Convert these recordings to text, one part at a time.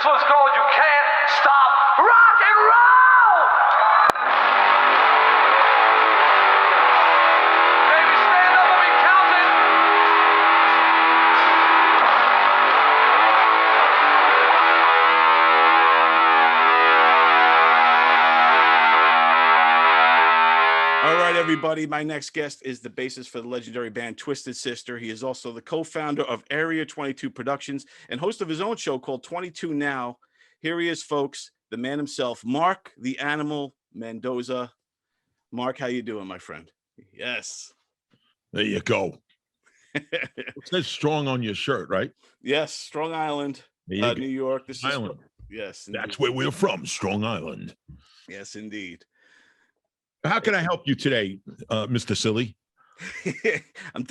This one's called You Can't Stop Rock and Roll! Baby, stand up and be counted! All right, everybody. My next guest is the bassist for the legendary band Twisted Sister. He is also the co-founder of Area 22 Productions and host of his own show called 22 Now. Here he is, folks, the man himself, Mark the Animal Mendoza. Mark, how you doing, my friend? Yes. There you go. It says strong on your shirt, right? Yes, Strong Island, New York. This Island. Yes. That's where we're from, Strong Island. Yes, indeed. How can I help you today, Mr. Silly?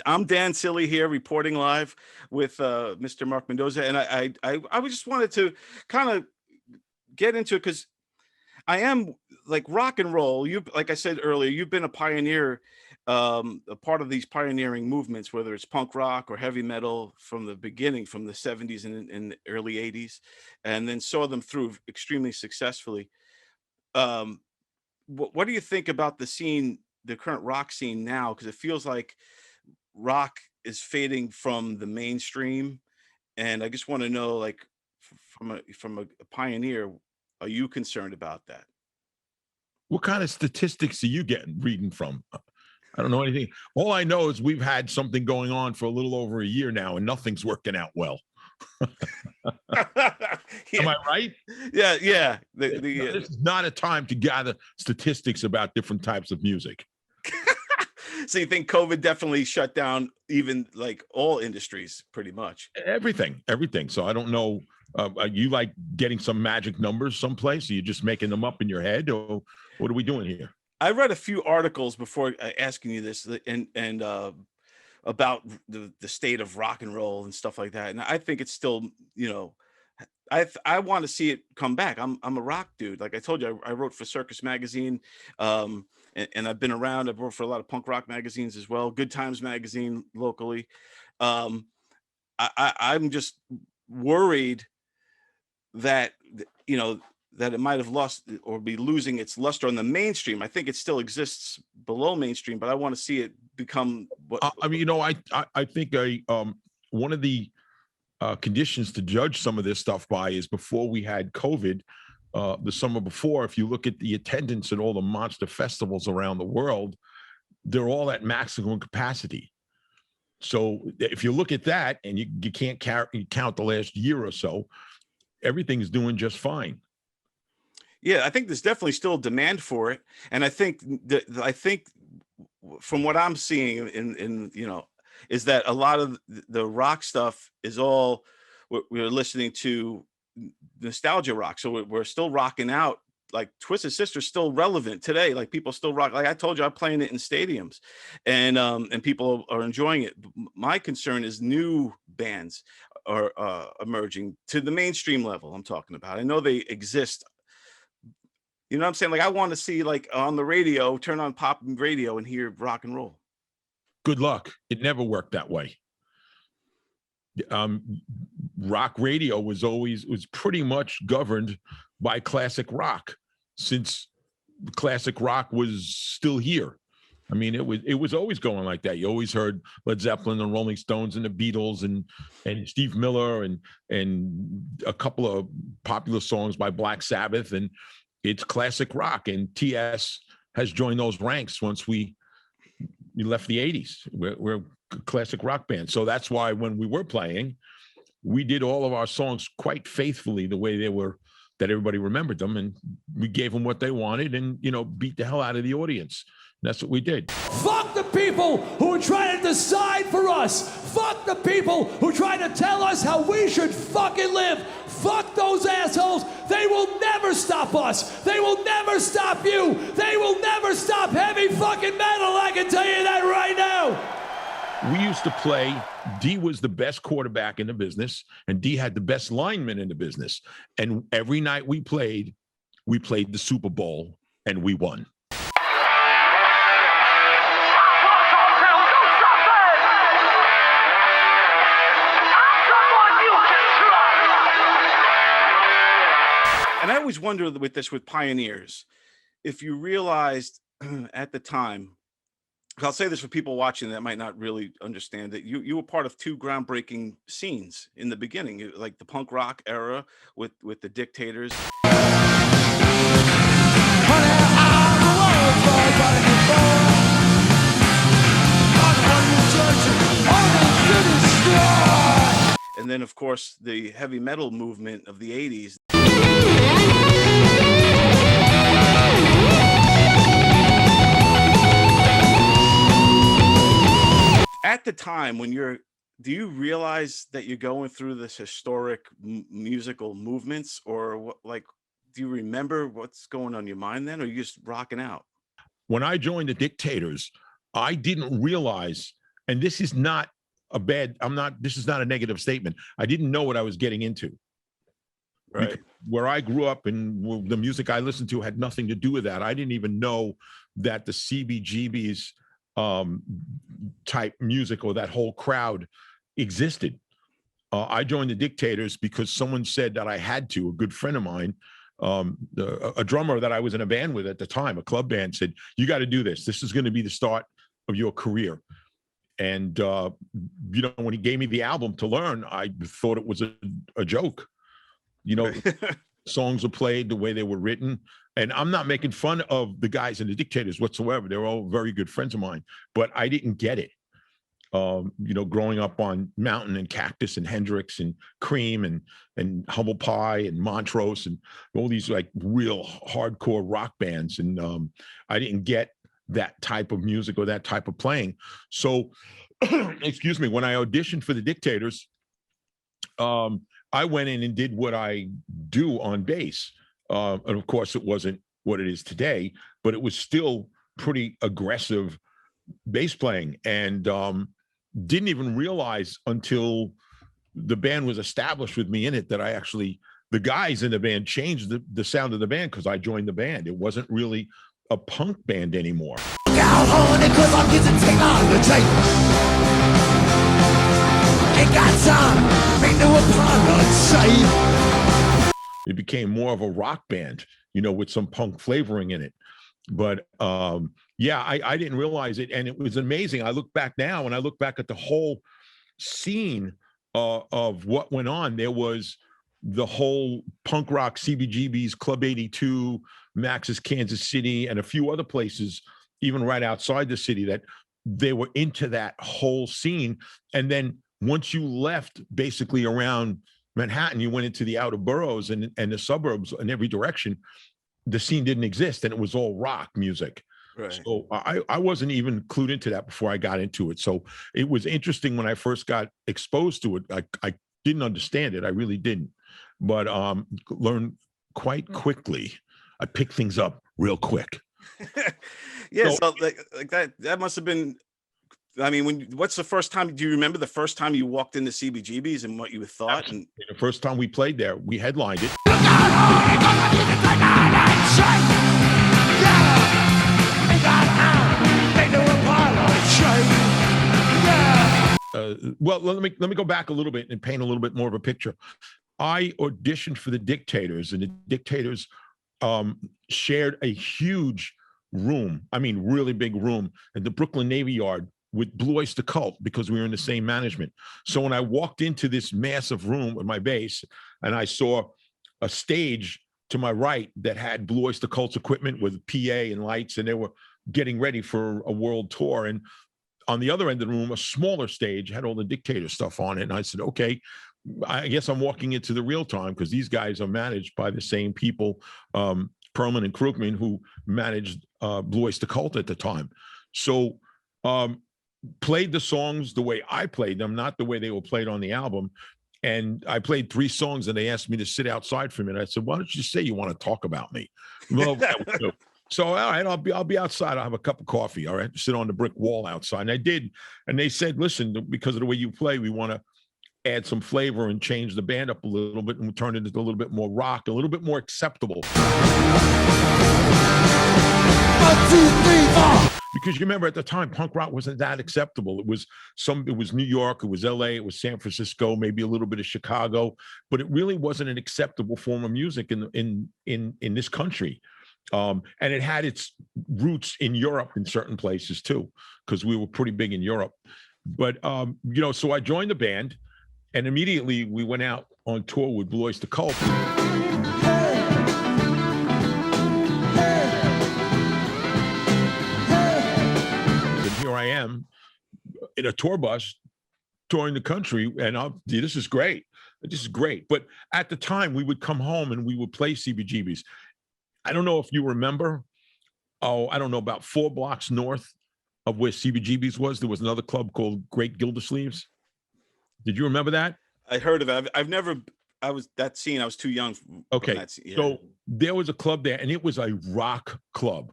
I'm Dan Silly here, reporting live with Mr. Mark Mendoza, and I just wanted to kind of get into it because I am like rock and roll. You, like I said earlier, you've been a pioneer, a part of these pioneering movements, whether it's punk rock or heavy metal from the beginning, from the 70s and the early 80s, and then saw them through extremely successfully. What do you think about the scene, the current rock scene now? Because it feels like rock is fading from the mainstream, and I just want to know, like, from a pioneer, are you concerned about that? What kind of statistics are you reading from? I don't know anything. All I know is we've had something going on for a little over a year now, and nothing's working out well. Yeah. Am I right? Yeah. This is not a time to gather statistics about different types of music. So you think COVID definitely shut down even like all industries, pretty much? Everything. So I don't know. Are you like getting some magic numbers someplace? Are you just making them up in your head, or what are we doing here? I read a few articles before asking you this, and about the state of rock and roll and stuff like that. And I think it's still, I want to see it come back. I'm a rock dude. Like I told you, I wrote for Circus Magazine, and I've been around. I've wrote for a lot of punk rock magazines as well. Good Times Magazine locally. I'm just worried that, that it might have lost or be losing its luster on the mainstream. I think it still exists below mainstream, but I want to see it become what I think one of the conditions to judge some of this stuff by is before we had COVID, the summer before, if you look at the attendance at all the monster festivals around the world, they're all at maximum capacity. So if you look at that and you can't count the last year or so, everything's doing just fine. Yeah, I think there's definitely still demand for it, and I think from what I'm seeing is that a lot of the rock stuff is all we're listening to nostalgia rock. So we're still rocking out. Like Twisted Sister's still relevant today. Like people still rock. Like I told you, I'm playing it in stadiums, and people are enjoying it. My concern is new bands are emerging to the mainstream level. I'm talking about. I know they exist. You know what I'm saying? Like I want to see, like, on the radio, turn on pop radio and hear rock and roll. Good luck. It never worked that way. Rock radio was pretty much governed by classic rock since classic rock was still here. I mean, it was always going like that. You always heard Led Zeppelin and Rolling Stones and the Beatles and Steve Miller and a couple of popular songs by Black Sabbath, and it's classic rock. And TS has joined those ranks once we left the 80s. We're a classic rock band. So that's why when we were playing, we did all of our songs quite faithfully the way they were, that everybody remembered them. And we gave them what they wanted and, beat the hell out of the audience. And that's what we did. Fuck the people who are trying to decide for us. Fuck the people who are trying to tell us how we should fucking live. Fuck those assholes. They will never stop us. They will never stop you. They will never stop heavy fucking metal. I can tell you that right now. We used to play, D was the best quarterback in the business, and D had the best lineman in the business. And every night we played the Super Bowl, and we won. And I always wonder with pioneers, if you realized at the time, I'll say this for people watching that might not really understand it. You were part of two groundbreaking scenes in the beginning, like the punk rock era with the Dictators. And then, of course, the heavy metal movement of the 80s. At the time when do you realize that you're going through this historic musical movements, or what, like, do you remember what's going on in your mind then, or are you just rocking out? When I joined the Dictators, I didn't realize, and this is not this is not a negative statement. I didn't know what I was getting into. Right. Because where I grew up and the music I listened to had nothing to do with that. I didn't even know that the CBGBs type music or that whole crowd existed. I joined the Dictators because someone said that I had to. A good friend of mine, a drummer that I was in a band with at the time, a club band, said, "You got to do this. This is going to be the start of your career." And when he gave me the album to learn, I thought it was a joke. Songs were played the way they were written. And I'm not making fun of the guys in the Dictators whatsoever. They're all very good friends of mine, but I didn't get it. Growing up on Mountain and Cactus and Hendrix and Cream and Humble Pie and Montrose and all these like real hardcore rock bands. And I didn't get that type of music or that type of playing. So, excuse me, when I auditioned for the Dictators, I went in and did what I do on bass. And of course, it wasn't what it is today, but it was still pretty aggressive bass playing. And didn't even realize until the band was established with me in it that the guys in the band changed the sound of the band because I joined the band. It wasn't really a punk band anymore. It became more of a rock band, with some punk flavoring in it. But I didn't realize it. And it was amazing. I look back now and I look back at the whole scene of what went on. There was the whole punk rock CBGB's, Club 82, Max's Kansas City, and a few other places, even right outside the city, that they were into that whole scene. And then once you left basically around Manhattan, you went into the outer boroughs and the suburbs in every direction, the scene didn't exist and it was all rock music. Right. So I wasn't even clued into that before I got into it. So it was interesting when I first got exposed to it. I didn't understand it. I really didn't, but learned quite quickly. I picked things up real quick. Yeah. So like that must have been, what's the first time? Do you remember the first time you walked into CBGB's and what you thought? And the first time we played there, we headlined it. Well, let me go back a little bit and paint a little bit more of a picture. I auditioned for the Dictators, and the Dictators shared a huge room. Really big room at the Brooklyn Navy Yard with Blue Oyster Cult because we were in the same management. So when I walked into this massive room with my bass and I saw a stage to my right that had Blue Oyster Cult's equipment with PA and lights, and they were getting ready for a world tour. And on the other end of the room, a smaller stage had all the Dictator stuff on it. And I said, okay, I guess I'm walking into the real time because these guys are managed by the same people, Perlman and Krugman, who managed Blue Oyster Cult at the time. So played the songs the way I played them, not the way they were played on the album. And I played 3 songs and they asked me to sit outside for a minute. I said, why don't you say you want to talk about me? Well, so, all right, I'll be outside. I'll have a cup of coffee. All right. Sit on the brick wall outside. And I did. And they said, listen, because of the way you play, we want to add some flavor and change the band up a little bit and turn it into a little bit more rock, a little bit more acceptable. 1, 2, 3, 4. because you remember at the time, punk rock wasn't that acceptable. It was New York, it was LA, it was San Francisco, maybe a little bit of Chicago, but it really wasn't an acceptable form of music in this country. And it had its roots in Europe in certain places too, because we were pretty big in Europe. But so I joined the band, and immediately we went out on tour with Blue Oyster Cult. Here I am in a tour bus touring the country, and this is great. This is great. But at the time, we would come home and we would play CBGBs. I don't know if you remember. I don't know, about 4 blocks north of where CBGBs was, there was another club called Great Gildersleeves. Did you remember that? I heard of it. I was too young. Okay. That scene. Yeah. So there was a club there, and it was a rock club.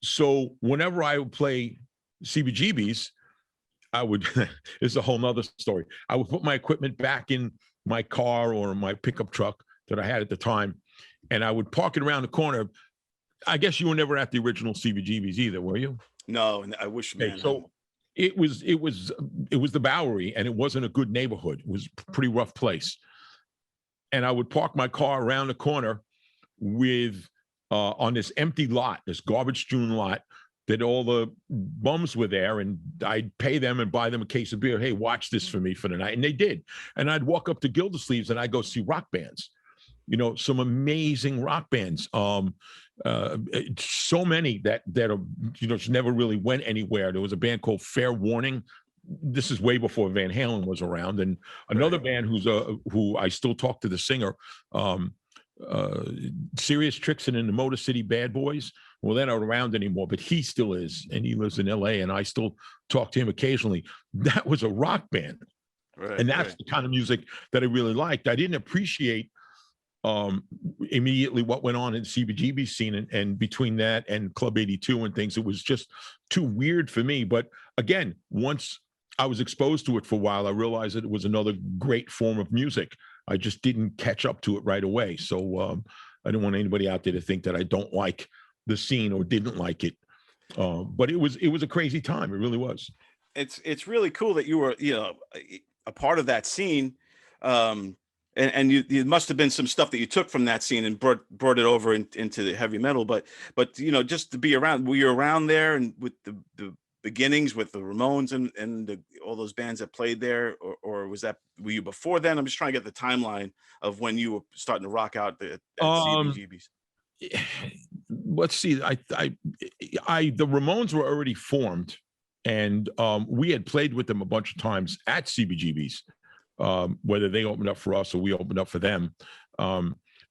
So whenever I would play CBGBs, I would, this is a whole nother story. I would put my equipment back in my car or my pickup truck that I had at the time, and I would park it around the corner. I guess you were never at the original CBGBs either, were you? No, and I wish, man. Okay, so it was the Bowery, and it wasn't a good neighborhood. It was a pretty rough place. And I would park my car around the corner with on this empty lot, this garbage strewn lot, that all the bums were there, and I'd pay them and buy them a case of beer. Hey, watch this for me for the night. And they did. And I'd walk up to Gildersleeves and I'd go see rock bands, some amazing rock bands. So many that are, just never really went anywhere. There was a band called Fair Warning. This is way before Van Halen was around. And another band who I still talk to the singer, Serious Trixon and the Motor City Bad Boys. Well, they're not around anymore, but he still is, and he lives in LA, and I still talk to him occasionally. That was a rock band. Right, and that's the kind of music that I really liked. I didn't appreciate immediately what went on in the CBGB scene, and between that and Club 82 and things, it was just too weird for me. But again, once I was exposed to it for a while, I realized that it was another great form of music. I just didn't catch up to it right away. So I don't want anybody out there to think that I don't like the scene or didn't like it. But it was a crazy time. It really was. It's really cool that you were, a part of that scene. And you must have been some stuff that you took from that scene and brought it over into the heavy metal. But just to be around, were you around there and with the beginnings with the Ramones and all those bands that played there, or were you before then? I'm just trying to get the timeline of when you were starting to rock out at CBGBs. Let's see. The Ramones were already formed, and we had played with them a bunch of times at CBGBs, whether they opened up for us or we opened up for them.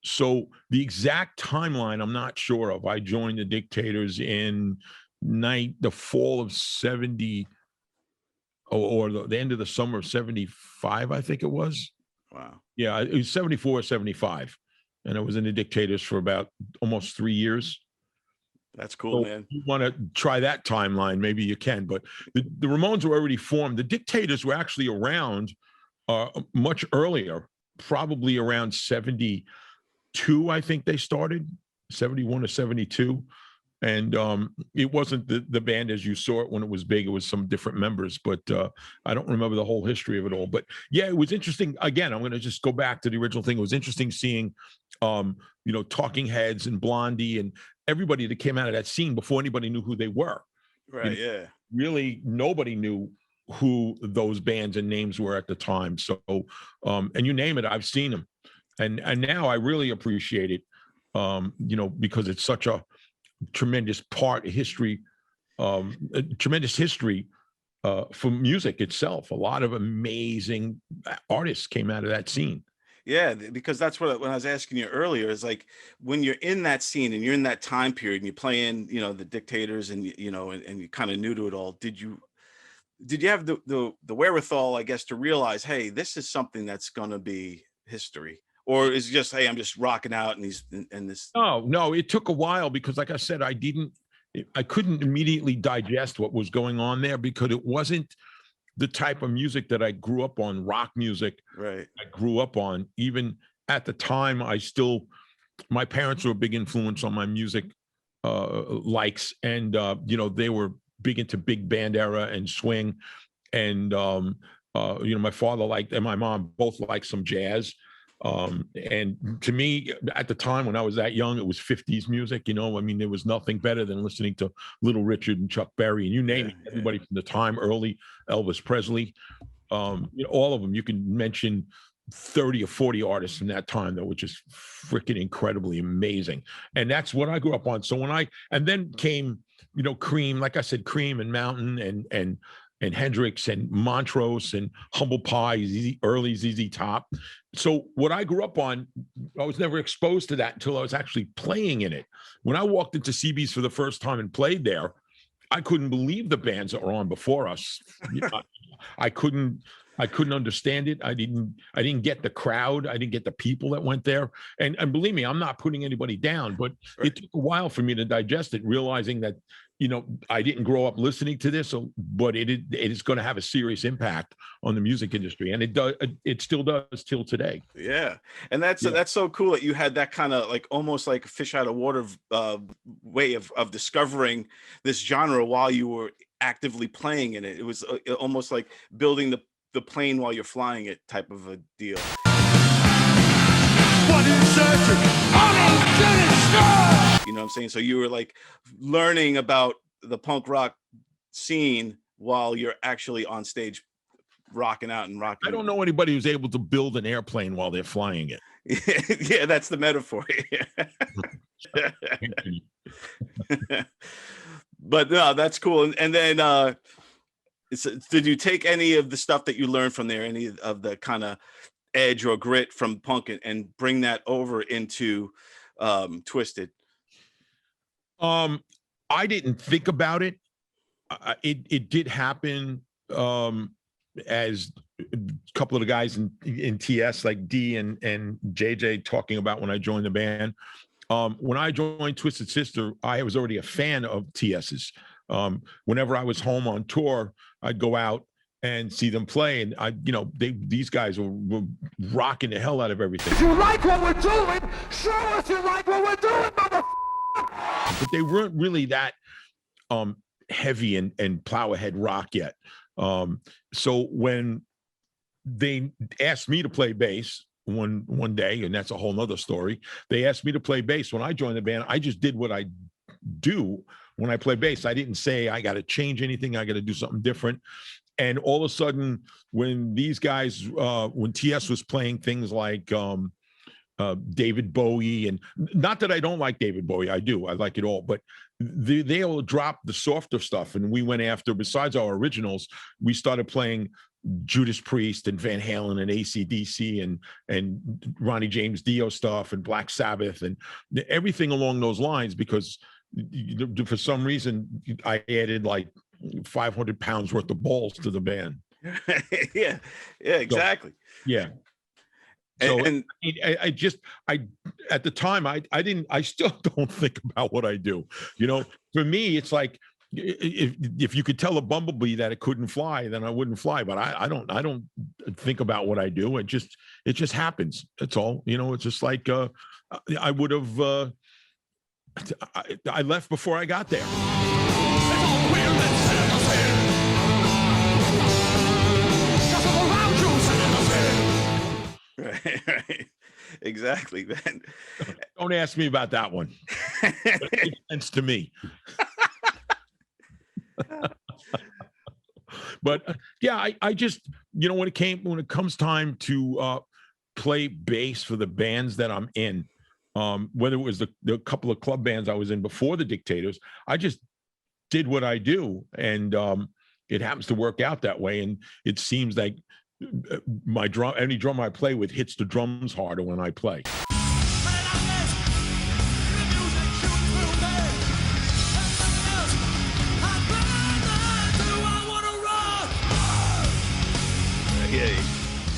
So the exact timeline, I'm not sure of. I joined the Dictators in the fall of 70, or the end of the summer of 75, I think it was. Wow. Yeah, it was 74 or 75. And I was in the Dictators for about almost 3 years. That's cool, man. If you want to try that timeline, maybe you can. But the Ramones were already formed. The Dictators were actually around much earlier, probably around 72, I think they started, 71 or 72. And it wasn't the band as you saw it when it was big. It was some different members, but I don't remember the whole history of it all. But yeah, it was interesting. Again, I'm going to just go back to the original thing. It was interesting seeing, Talking Heads and Blondie and everybody that came out of that scene before anybody knew who they were. Right. Yeah. Really, nobody knew who those bands and names were at the time. So, and you name it, I've seen them, and now I really appreciate it. Because it's such a tremendous part of history, tremendous history for music itself. A lot of amazing artists came out of that scene. Yeah, because that's when I was asking you earlier, is like when you're in that scene and you're in that time period and you're playing, the Dictators and and you kind of new to it all. Did you have the wherewithal, I guess, to realize, hey, this is something that's going to be history? Or is it just, hey, I'm just rocking out and this? No, it took a while because, like I said, I couldn't immediately digest what was going on there because it wasn't the type of music that I grew up on, rock music. Right. I grew up on. Even at the time, my parents were a big influence on my music likes, and they were big into big band era and swing, and my father and my mom both liked some jazz. And to me, at the time when I was that young, it was 50s music. There was nothing better than listening to Little Richard and Chuck Berry, and you name it, everybody from the time, early Elvis Presley, all of them. You can mention 30 or 40 artists from that time that were just freaking incredibly amazing. And that's what I grew up on. So and then came, Cream, like I said, Cream and Mountain and Hendrix and Montrose and Humble Pie, early ZZ Top. So what I grew up on, I was never exposed to that until I was actually playing in it. When I walked into CB's for the first time and played there, I couldn't believe the bands that were on before us. I couldn't understand it. I didn't get the crowd. I didn't get the people that went there. And believe me, I'm not putting anybody down, but it took a while for me to digest it, realizing that, I didn't grow up listening to this, but it is going to have a serious impact on the music industry. And it still does till today. Yeah. And that's so cool that you had that kind of like almost like a fish out of water way of discovering this genre while you were actively playing in it. It was almost like building the plane while you're flying it type of a deal. You know what I'm saying? So you were like learning about the punk rock scene while you're actually on stage rocking out and rocking. I don't know anybody who's able to build an airplane while they're flying it. Yeah, that's the metaphor. But no, that's cool. And then did you take any of the stuff that you learned from there, any of the kind of edge or grit from punk and bring that over into Twisted? I didn't think about it. It did happen as a couple of the guys in TS, like D and JJ, talking about when I joined the band. When I joined Twisted Sister, I was already a fan of TS's. Whenever I was home on tour, I'd go out and see them play, and these guys were rocking the hell out of everything. If you like what we're doing, show us you like what we're doing, motherfucker. But they weren't really that heavy and plow ahead rock yet. So when they asked me to play bass one day, and that's a whole nother story, they asked me to play bass. When I joined the band, I just did what I do when I play bass. I didn't say I got to change anything, I got to do something different. And all of a sudden, when these guys, when TS was playing things like David Bowie, and not that I don't like David Bowie, I do, I like it all, but they all dropped the softer stuff, and we went after, besides our originals, we started playing Judas Priest and Van Halen and AC/DC and Ronnie James Dio stuff and Black Sabbath and everything along those lines, because for some reason I added like 500 pounds worth of balls to the band. yeah, exactly. So, yeah. So I at the time I still don't think about what I do. For me, it's like, if you could tell a bumblebee that it couldn't fly, then I wouldn't fly. But I don't think about what I do. It just happens. That's all. It's just like I would have. I left before I got there. Right. Exactly, man. Don't ask me about that one. It makes sense to me. But yeah, I just, when it comes time to play bass for the bands that I'm in, whether it was the couple of club bands I was in before the Dictators, I just did what I do, and it happens to work out that way. And it seems like any drummer I play with hits the drums harder when I play.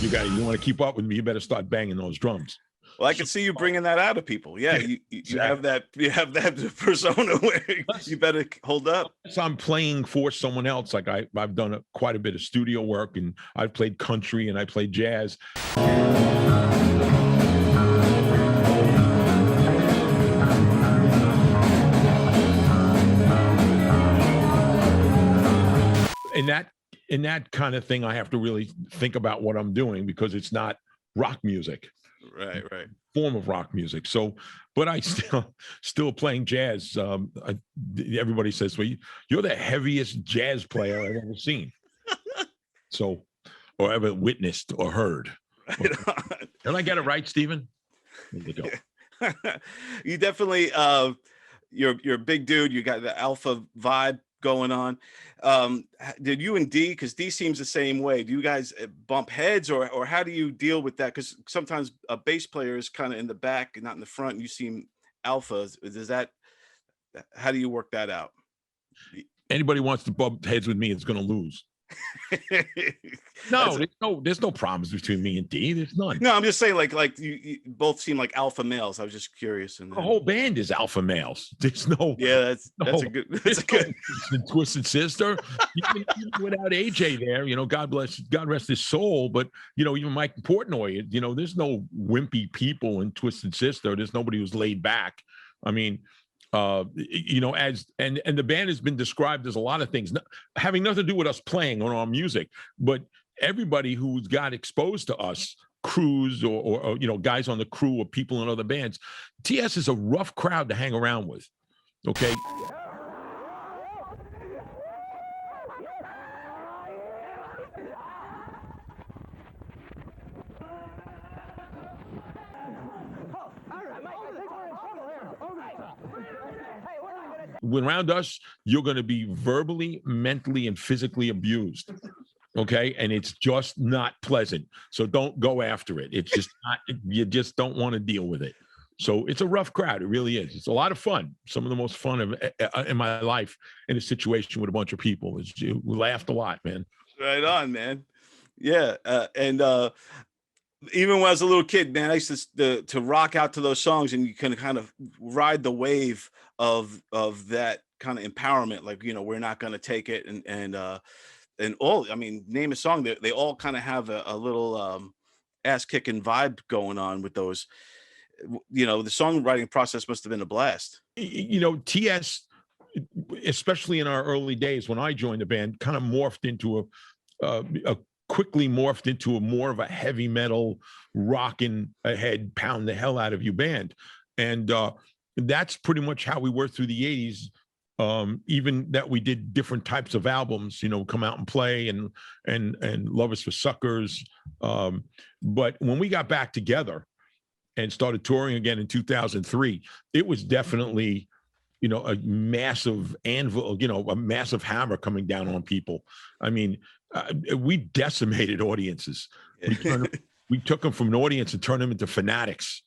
Yeah, you want to keep up with me, you better start banging those drums. Well, I can see you bringing that out of people. Yeah, you have that persona where you better hold up. So I'm playing for someone else. Like I've done quite a bit of studio work, and I've played country and I played jazz. in that kind of thing, I have to really think about what I'm doing because it's not rock music. Right. Form of rock music. So, but I still playing jazz. Everybody says, well, you're the heaviest jazz player I've ever seen. So, or ever witnessed or heard. Right on. Did I get it right, Stephen? There you go. You definitely, you're a big dude. You got the alpha vibe going on. Did you and D, because D seems the same way, do you guys bump heads, or how do you deal with that? Because sometimes a bass player is kind of in the back and not in the front, and you seem alpha. How do you work that out? Anybody wants to bump heads with me is going to lose. There's no problems between me and D. There's none. No, I'm just saying, like you both seem like alpha males. I was just curious. And the whole band is alpha males. There's no. Yeah, that's a good. That's a good. Twisted Sister. Even without AJ there, God rest his soul. But even Mike Portnoy, there's no wimpy people in Twisted Sister. There's nobody who's laid back. I mean. As the band has been described as a lot of things, having nothing to do with us playing on our music, but everybody who's got exposed to us, crews or guys on the crew or people in other bands, TS is a rough crowd to hang around with. Okay. When around us, you're going to be verbally, mentally, and physically abused. Okay. And it's just not pleasant. So don't go after it. It's just not, you just don't want to deal with it. So it's a rough crowd. It really is. It's a lot of fun. Some of the most fun in my life in a situation with a bunch of people. We laughed a lot, man. Right on, man. Yeah. Even when I was a little kid, man, I used to rock out to those songs, and you can kind of ride the wave of that kind of empowerment. Like, we're not going to take it. And all, I mean, name a song that they all kind of have a little ass kicking vibe going on with those. The songwriting process must have been a blast. TS, especially in our early days when I joined the band, kind of quickly morphed into more of a heavy metal, rocking ahead, pound the hell out of you band. And that's pretty much how we were through the 80s. Even that we did different types of albums, Come Out and Play and Love Is for Suckers. But when we got back together and started touring again in 2003, it was definitely, a massive anvil, a massive hammer coming down on people. I mean, we decimated audiences. We took them from an audience and turned them into fanatics.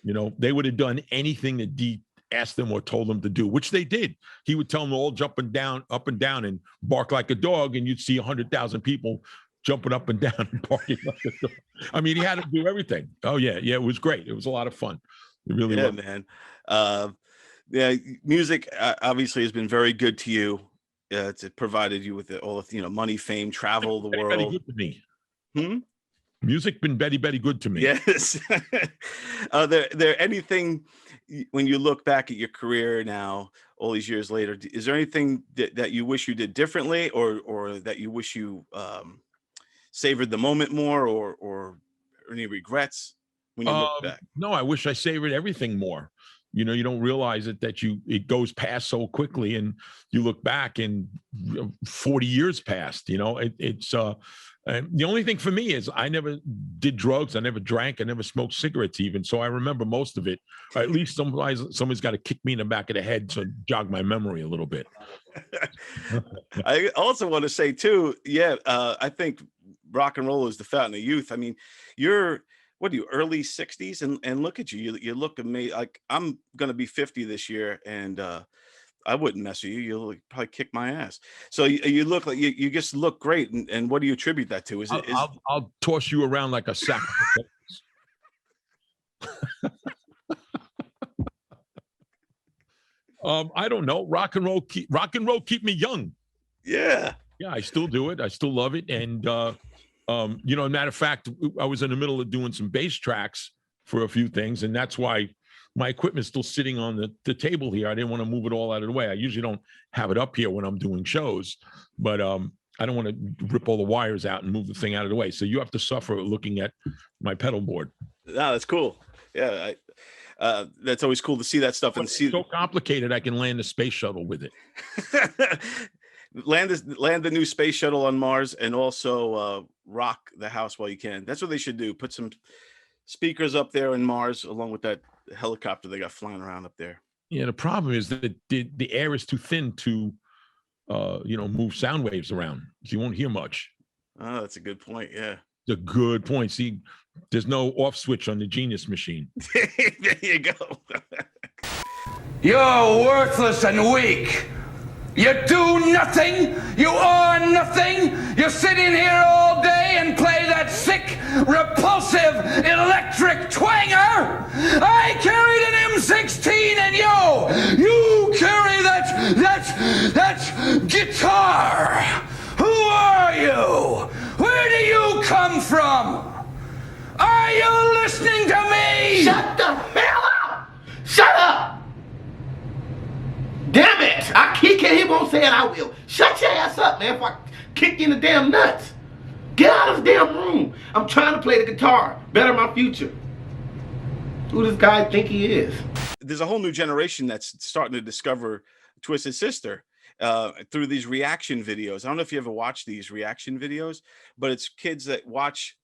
They would have done anything that D asked them or told them to do, which they did. He would tell them all jumping down, up and down, and bark like a dog, and you'd see 100,000 people jumping up and down and barking like a dog. I mean, he had to do everything. Oh yeah, it was great. It was a lot of fun. It really was. Man. Music obviously has been very good to you. It's provided you with all of money, fame, travel the world. Very good to me. Music been very, very good to me. Yes. There anything when you look back at your career now, all these years later, is there anything that you wish you did differently, or that you wish you savored the moment more, or any regrets when you look back? No, I wish I savored everything more. You don't realize it it goes past so quickly, and you look back and 40 years passed. It's the only thing for me is I never did drugs, I never drank, I never smoked cigarettes even. So I remember most of it. Or at least somebody's got to kick me in the back of the head to jog my memory a little bit. I also want to say too, I think rock and roll is the fountain of youth. I mean, what are you, early 60s? And look at you. You look amazing. Like, I'm going to be 50 this year, and I wouldn't mess with you. You'll probably kick my ass. So you look like you just look great. And what do you attribute that to? I'll toss you around like a sack. I don't know. Rock and roll keep me young. Yeah. Yeah, I still do it. I still love it. And matter of fact, I was in the middle of doing some bass tracks for a few things, and that's why my equipment's still sitting on the table here. I didn't want to move it all out of the way. I usually don't have it up here when I'm doing shows, but I don't want to rip all the wires out and move the thing out of the way. So you have to suffer looking at my pedal board. No, that's cool. Yeah, that's always cool to see that stuff and It's see. so complicated, I can land a space shuttle with it. land the new space shuttle on Mars, and also rock the house while you can. That's what they should do. Put some speakers up there in Mars, along with that helicopter they got flying around up there. Yeah, the problem is that the air is too thin to move sound waves around. So you won't hear much. Oh, that's a good point. Yeah. It's a good point. See, there's no off switch on the Genius machine. There you go. You're worthless and weak. You do nothing. You are nothing. You sit in here all day and play that sick, repulsive, electric twanger. I carried an M16 and you carry that guitar. Who are you? Where do you come from? Are you listening to me? Shut the hell up! Shut up! Damn it! He won't say it, I will. Shut your ass up, man, before I kick you in the damn nuts. Get out of this damn room. I'm trying to play the guitar. Better my future. Who does this guy think he is? There's a whole new generation that's starting to discover Twisted Sister through these reaction videos. I don't know if you ever watched these reaction videos, but it's kids that watch,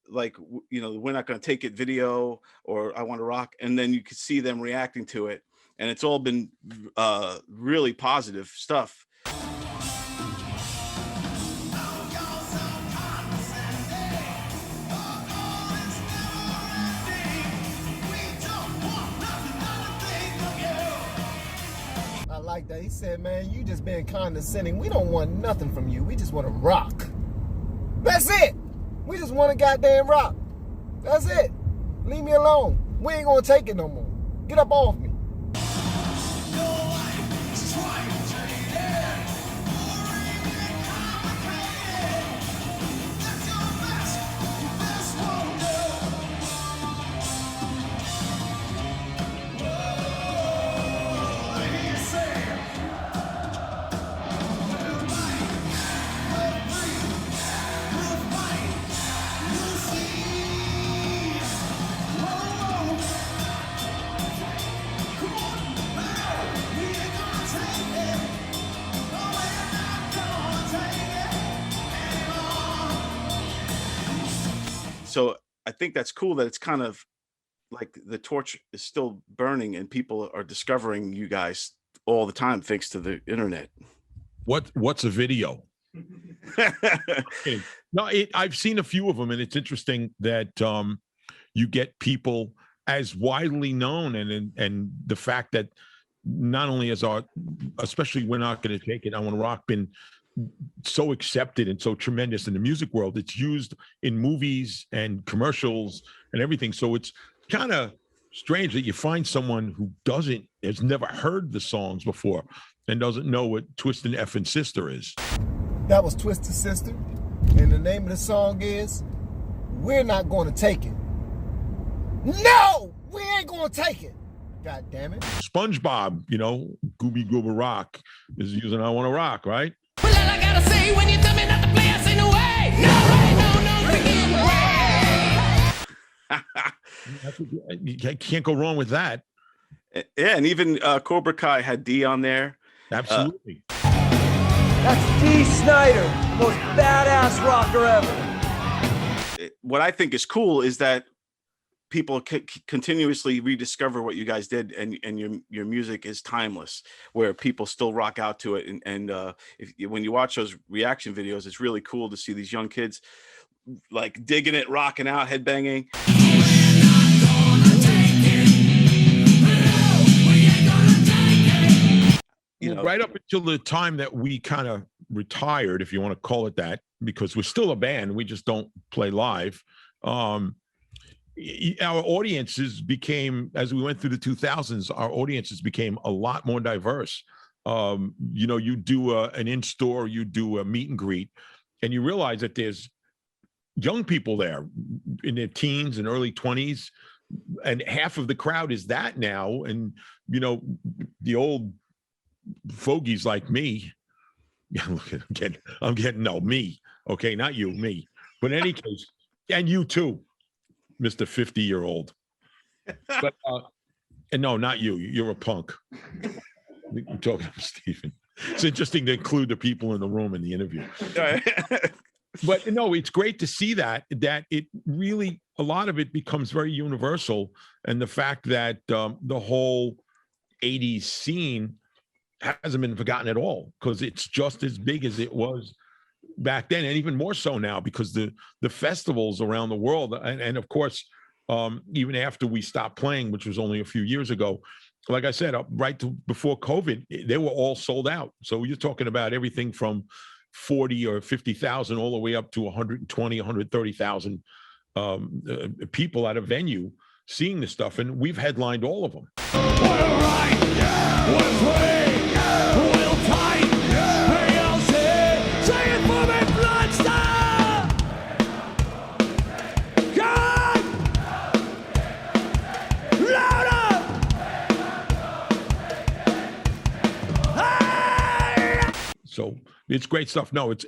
like, We're Not Gonna Take It video or I Want to Rock, and then you can see them reacting to it, and it's all been really positive stuff. I like that. He said, man, you just being condescending. We don't want nothing from you. We just want to rock. That's it. We just want to goddamn rock. That's it. Leave me alone. We ain't gonna take it no more. Get up off me. So I think that's cool that it's kind of like the torch is still burning and people are discovering you guys all the time thanks to the internet. What's a video? No, I've seen a few of them, and it's interesting that you get people as widely known, and the fact that not only has our, especially We're Not Gonna Take It, I Want to Rock, been so accepted and so tremendous in the music world. It's used in movies and commercials and everything. So it's kind of strange that you find someone who has never heard the songs before and doesn't know what Twisted Effin' Sister is. That was Twisted Sister. And the name of the song is We're Not Gonna Take It. No! We ain't gonna take it. God damn it. SpongeBob, Gooby Gooba Rock is using I Want to Rock, right? Well, all I gotta say when you tell me not to play us in a way. No, right, no, You can't go wrong with that. Yeah, and even Cobra Kai had D on there. Absolutely. That's D. Snyder, most badass rocker ever. What I think is cool is that people continuously rediscover what you guys did, and your music is timeless, where people still rock out to it. And when you watch those reaction videos, it's really cool to see these young kids like digging it, rocking out, headbanging. Right up until the time that we kind of retired, if you want to call it that, because we're still a band, we just don't play live. Our audiences became, as we went through the 2000s, our audiences became a lot more diverse. You do an in-store, you do a meet and greet, and you realize that there's young people there in their teens and early 20s, and half of the crowd is that now. And, the old fogies like me, Yeah, look, I'm getting no me. Okay, not you, me. But in any case, and you too, Mr. 50-year-old. But and no, not you. You're a punk. I'm talking to Stephen. It's interesting to include the people in the room in the interview. But no, it's great to see that it really, a lot of it becomes very universal. And the fact that the whole 80s scene hasn't been forgotten at all, because it's just as big as it was back then, and even more so now, because the festivals around the world, and of course, even after we stopped playing, which was only a few years ago, like I said, before COVID, they were all sold out. So you're talking about everything from 40 or 50,000 all the way up to 120, 130,000 people at a venue seeing this stuff, and we've headlined all of them. We're right, we're free, we'll fight, we'll see, say it for me, Bloodstar! God! Louder! Hey! So it's great stuff. No, it's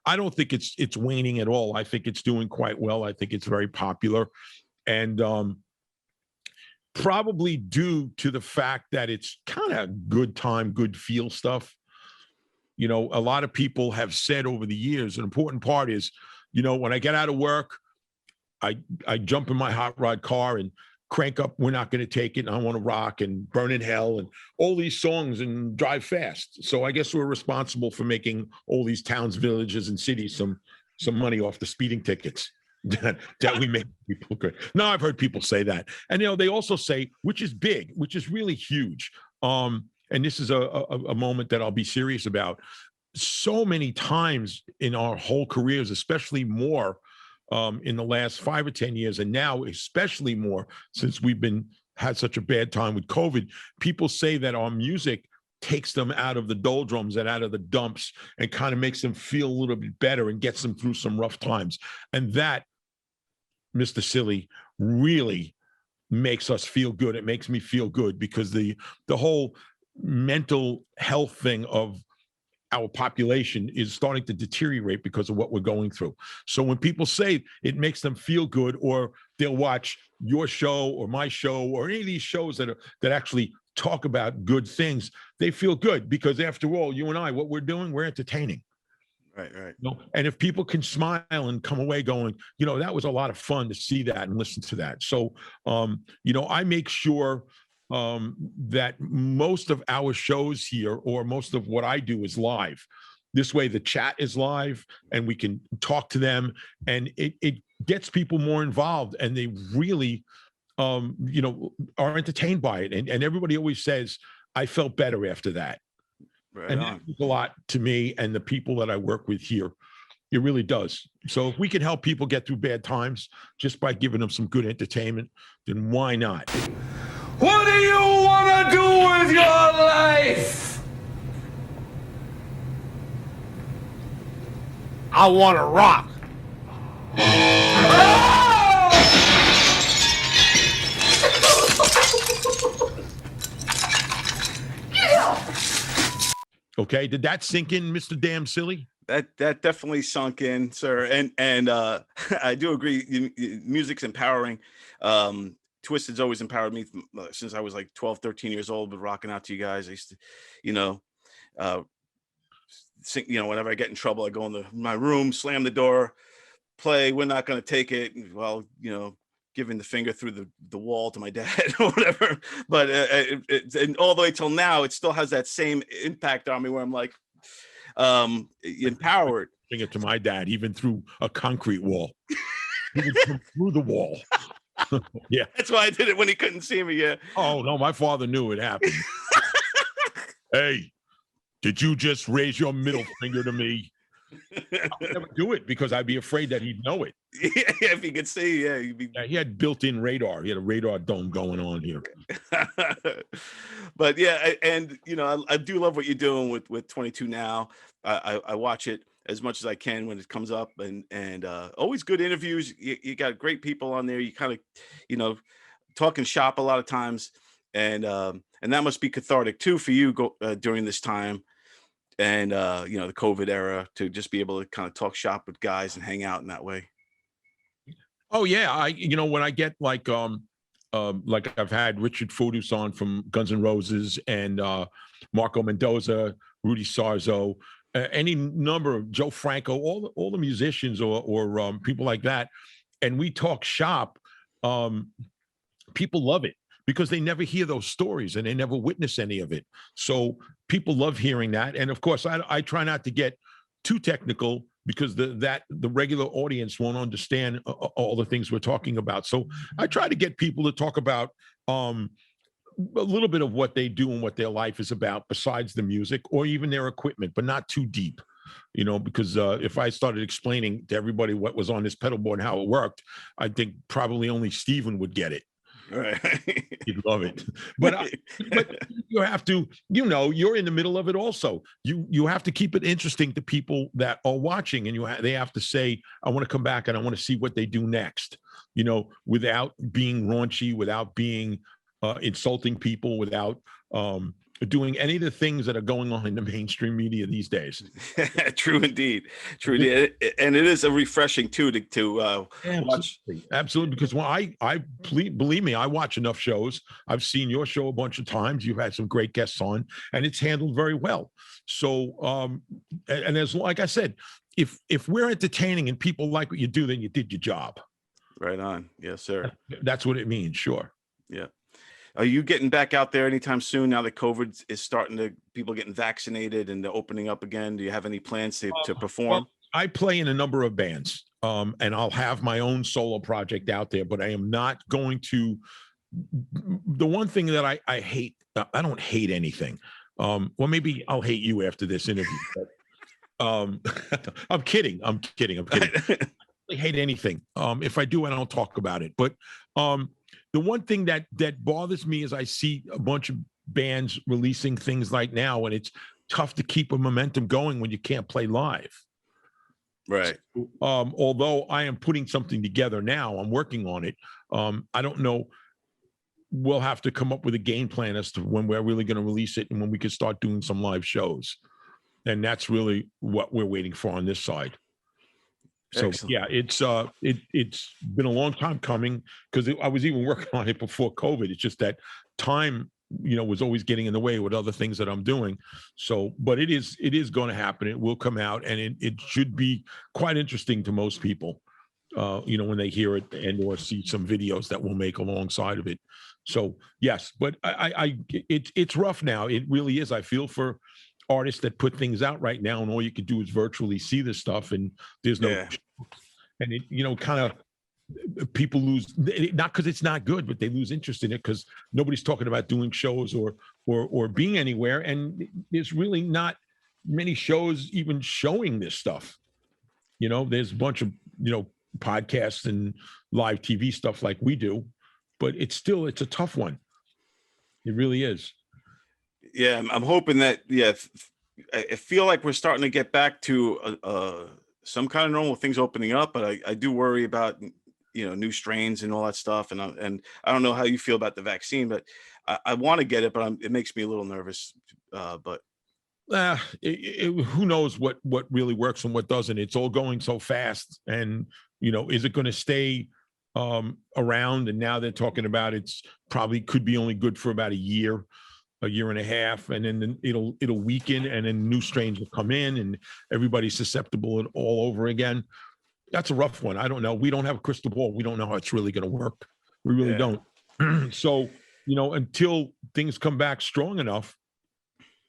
I don't think it's waning at all. I think it's doing quite well. I think it's very popular, and probably due to the fact that it's kind of good time, good feel stuff. You know, a lot of people have said over the years, an important part is, you know, when I get out of work, I jump in my hot rod car and crank up We're Not Gonna Take It, and I Want to Rock, and Burn in Hell, and all these songs, and drive fast. So I guess we're responsible for making all these towns, villages, and cities some money off the speeding tickets that we make people good. No, I've heard people say that. And, you know, they also say, which is big, which is really huge. And this is a moment that I'll be serious about. So many times in our whole careers, especially more in the last 5 or 10 years, and now especially more since we've had such a bad time with COVID, people say that our music takes them out of the doldrums and out of the dumps and kind of makes them feel a little bit better and gets them through some rough times. And that, Mr. Silly, really makes us feel good. It makes me feel good, because the whole mental health thing of our population is starting to deteriorate because of what we're going through. So when people say it makes them feel good, or they'll watch your show or my show or any of these shows that actually talk about good things, they feel good, because after all, you and I, what we're doing, we're entertaining. Right. You know? And if people can smile and come away going, you know, that was a lot of fun to see that and listen to that. So, you know, I make sure that most of our shows here, or most of what I do, is live. This way the chat is live and we can talk to them, and it gets people more involved, and they really, you know, are entertained by it. And everybody always says, I felt better after that. Right and on. that means a lot to me and the people that I work with here. It really does. So if we can help people get through bad times just by giving them some good entertainment, then why not? What do you want to do with your life? I want to rock. Okay, did that sink in, Mr. Damn Silly? That definitely sunk in, sir. And I do agree. Music's empowering. Twisted's always empowered me since I was like 12, 13 years old, but rocking out to you guys. I used to, you know, sing, you know, whenever I get in trouble, I go in my room, slam the door, play We're Not Gonna Take It, while, you know, giving the finger through the wall to my dad or whatever. But and all the way till now, it still has that same impact on me, where I'm like, empowered. Bring it to my dad, even through a concrete wall. Even through the wall. Yeah. That's why I did it when he couldn't see me. Yeah. Oh, no, my father knew it happened. Hey, did you just raise your middle finger to me? I would never do it, because I'd be afraid that he'd know it. Yeah, if he could see, yeah, he'd be. Yeah, he had built-in radar. He had a radar dome going on here. But yeah, and you know, I do love what you're doing with 22 Now. I watch it as much as I can when it comes up, and always good interviews. You got great people on there. You kind of, you know, talking shop a lot of times, and that must be cathartic too for you during this time. and the COVID era, to just be able to kind of talk shop with guys and hang out in that way. Oh yeah, when I get like I've had Richard Fudus on from Guns N' Roses and Marco Mendoza, Rudy Sarzo, any number of Joe Franco, all the musicians or people like that, and we talk shop. People love it because they never hear those stories and they never witness any of it. So people love hearing that. And of course, I try not to get too technical because the regular audience won't understand all the things we're talking about. So I try to get people to talk about a little bit of what they do and what their life is about besides the music or even their equipment, but not too deep, because if I started explaining to everybody what was on this pedal board and how it worked, I think probably only Steven would get it. Right. You'd love it. But you have to, you're in the middle of it also. You have to keep it interesting to people that are watching, and they have to say, I want to come back and I want to see what they do next, without being raunchy, without being insulting people, without doing any of the things that are going on in the mainstream media these days. True indeed. And it is a refreshing too to watch. Absolutely, because when I believe me, I watch enough shows. I've seen your show a bunch of times. You've had some great guests on, and it's handled very well. So, and as like I said, if we're entertaining and people like what you do, then you did your job. Right on. Yes, sir. That's what it means. Sure. Yeah. Are you getting back out there anytime soon now that COVID is starting to, people getting vaccinated and they're opening up again? Do you have any plans to perform? Well, I play in a number of bands, and I'll have my own solo project out there, but I am not going to. The one thing that I hate, I don't hate anything. Well, maybe I'll hate you after this interview. But, I'm kidding. I don't hate anything. If I do, I don't talk about it. But the one thing that bothers me is I see a bunch of bands releasing things like now, and it's tough to keep a momentum going when you can't play live. Right. So, although I am putting something together now, I'm working on it. I don't know. We'll have to come up with a game plan as to when we're really going to release it and when we can start doing some live shows. And that's really what we're waiting for on this side. So excellent. Yeah, it's been a long time coming because I was even working on it before COVID. It's just that time, was always getting in the way with other things that I'm doing. So, but it is going to happen. It will come out, and it should be quite interesting to most people, when they hear it and or see some videos that we'll make alongside of it. So yes, but it's rough now. It really is. I feel for artists that put things out right now, and all you could do is virtually see this stuff, and there's no, and it, kind of people lose, not because it's not good, but they lose interest in it because nobody's talking about doing shows or being anywhere, and there's really not many shows even showing this stuff. There's a bunch of podcasts and live TV stuff like we do, but it's a tough one. It really is. Yeah, I'm hoping that, I feel like we're starting to get back to some kind of normal things opening up, but I do worry about, new strains and all that stuff. And I don't know how you feel about the vaccine, but I want to get it, but it makes me a little nervous. But who knows what really works and what doesn't? It's all going so fast. And, is it going to stay around? And now they're talking about it's probably could be only good for about a year and a half, and then it'll weaken, and then new strains will come in, and everybody's susceptible all over again. That's a rough one. I don't know. We don't have a crystal ball. We don't know how it's really going to work. We really don't. So, until things come back strong enough,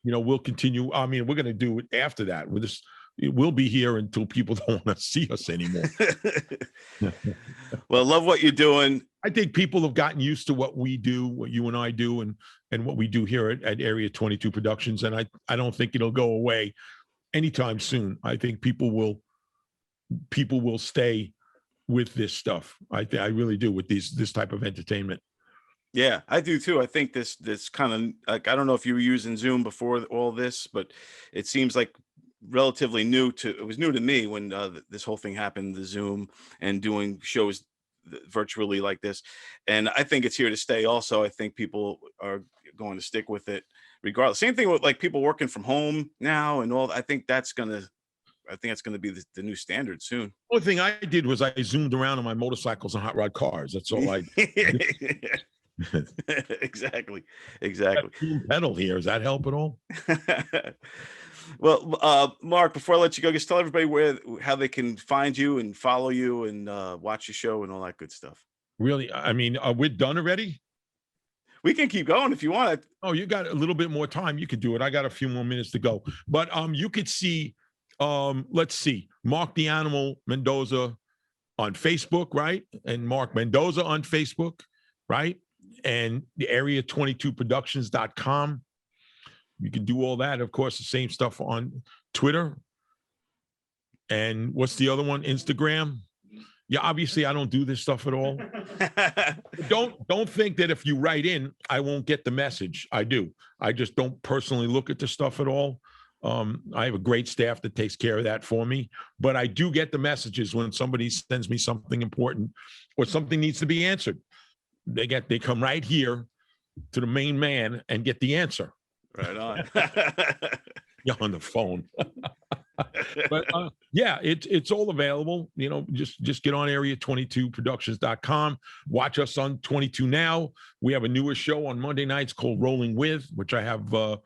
we'll continue. I mean, we're going to do it after that. We'll be here until people don't want to see us anymore. Well, love what you're doing. I think people have gotten used to what we do, what you and I do, and what we do here at Area 22 Productions. And I don't think it'll go away anytime soon. I think people will stay with this stuff. I really do, with this type of entertainment. Yeah, I do too. I think this kind of, like, I don't know if you were using Zoom before all this, but it seems like relatively it was new to me when this whole thing happened, the Zoom and doing shows virtually like this. And I think it's here to stay also. I think people are going to stick with it regardless. Same thing with like people working from home now and all. I think that's going to be the new standard soon. Only thing I did was I zoomed around on my motorcycles and hot rod cars. That's all I did. Exactly. Pedal here. Does that help at all? Well, Mark, before I let you go, just tell everybody how they can find you and follow you and watch your show and all that good stuff. Really? I mean, we're done already? We can keep going if you want. Oh, you got a little bit more time. You could do it. I got a few more minutes to go. But you could see, let's see, Mark the Animal Mendoza on Facebook, right? And Mark Mendoza on Facebook, right? And the area22productions.com. You can do all that. Of course, the same stuff on Twitter. And what's the other one? Instagram. Yeah, obviously I don't do this stuff at all. Don't think that if you write in, I won't get the message. I do. I just don't personally look at the stuff at all. I have a great staff that takes care of that for me, but I do get the messages when somebody sends me something important or something needs to be answered. They come right here to the main man and get the answer. Right on. Yeah, on the phone. But yeah, it's all available. You know, just get on area22productions.com. Watch us on 22 Now. We have a newer show on Monday nights called Rolling With, which I have a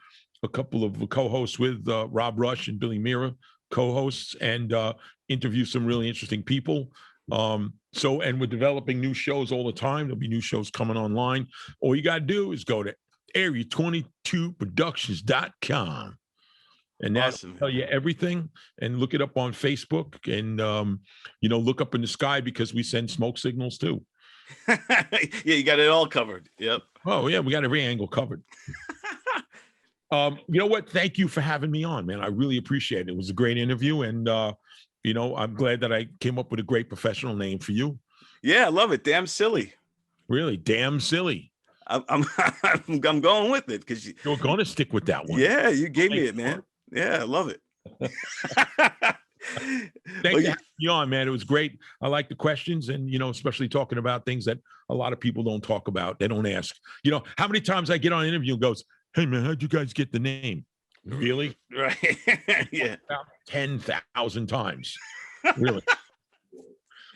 couple of co-hosts with, Rob Rush and Billy Mira, co-hosts, and interview some really interesting people. And we're developing new shows all the time. There'll be new shows coming online. All you got to do is go to area22productions.com. And that'll Awesome. tell you everything, and look it up on Facebook, and look up in the sky because we send smoke signals too. Yeah, you got it all covered. Yep. Oh yeah, we got every angle covered. You know what? Thank you for having me on, man. I really appreciate it. It was a great interview, and I'm glad that I came up with a great professional name for you. Yeah, I love it. Damn silly. Really, damn silly. I'm going with it because you're going to stick with that one. Yeah, you gave me it, man. Yeah, I love it. Thanks for having me on, man. It was great. I like the questions, and especially talking about things that a lot of people don't talk about. They don't ask. How many times I get on an interview and goes, "Hey man, how'd you guys get the name?" Really? Right. Yeah. About 10,000 times. Really.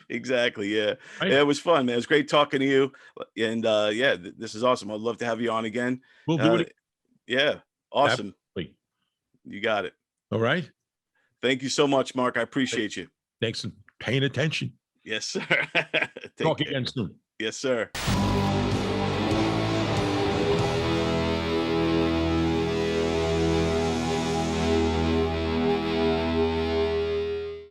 Exactly. Yeah. Right. Yeah. It was fun, man. It was great talking to you. And this is awesome. I'd love to have you on again. We'll do it. Yeah. Awesome. Absolutely. You got it. All right. Thank you so much, Mark. I appreciate you. Thanks for paying attention. Yes, sir. Talk again soon. Yes, sir.